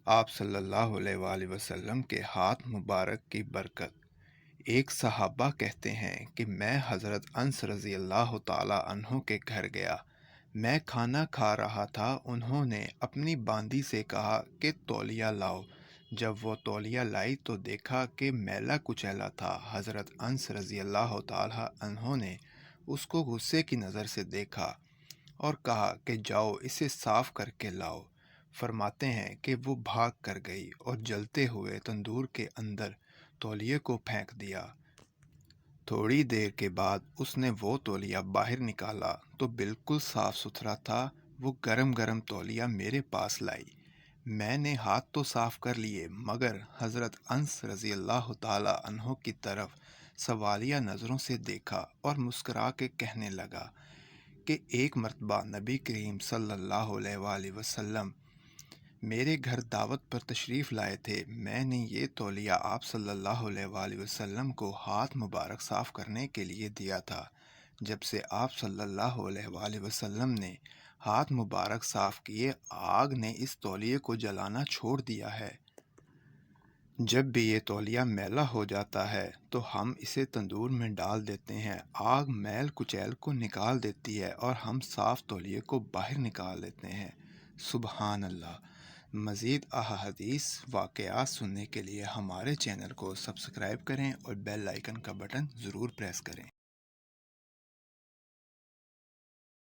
آپ صلی اللہ علیہ وآلہ وسلم کے ہاتھ مبارک کی برکت۔ ایک صحابہ کہتے ہیں کہ میں حضرت انس رضی اللہ تعالیٰ عنہ کے گھر گیا۔ میں کھانا کھا رہا تھا، انہوں نے اپنی باندی سے کہا کہ تولیہ لاؤ۔ جب وہ تولیہ لائی تو دیکھا کہ میلا کچیلا تھا۔ حضرت انس رضی اللہ تعالیٰ عنہ نے اس کو غصے کی نظر سے دیکھا اور کہا کہ جاؤ اسے صاف کر کے لاؤ۔ فرماتے ہیں کہ وہ بھاگ کر گئی اور جلتے ہوئے تندور کے اندر تولیے کو پھینک دیا۔ تھوڑی دیر کے بعد اس نے وہ تولیہ باہر نکالا تو بالکل صاف ستھرا تھا۔ وہ گرم گرم تولیہ میرے پاس لائی۔ میں نے ہاتھ تو صاف کر لیے مگر حضرت انس رضی اللہ تعالیٰ عنہ کی طرف سوالیہ نظروں سے دیکھا اور مسکرا کے کہنے لگا کہ ایک مرتبہ نبی کریم صلی اللہ علیہ وآلہ وسلم میرے گھر دعوت پر تشریف لائے تھے۔ میں نے یہ تولیہ آپ صلی اللہ علیہ وآلہ وسلم کو ہاتھ مبارک صاف کرنے کے لیے دیا تھا۔ جب سے آپ صلی اللہ علیہ وآلہ وسلم نے ہاتھ مبارک صاف کیے، آگ نے اس تولیے کو جلانا چھوڑ دیا ہے۔ جب بھی یہ تولیہ میلا ہو جاتا ہے تو ہم اسے تندور میں ڈال دیتے ہیں، آگ میل کچیل کو نکال دیتی ہے اور ہم صاف تولیے کو باہر نکال لیتے ہیں۔ سبحان اللہ۔ مزید احادیث واقعات سننے کے لیے ہمارے چینل کو سبسکرائب کریں اور بیل آئیکن کا بٹن ضرور پریس کریں۔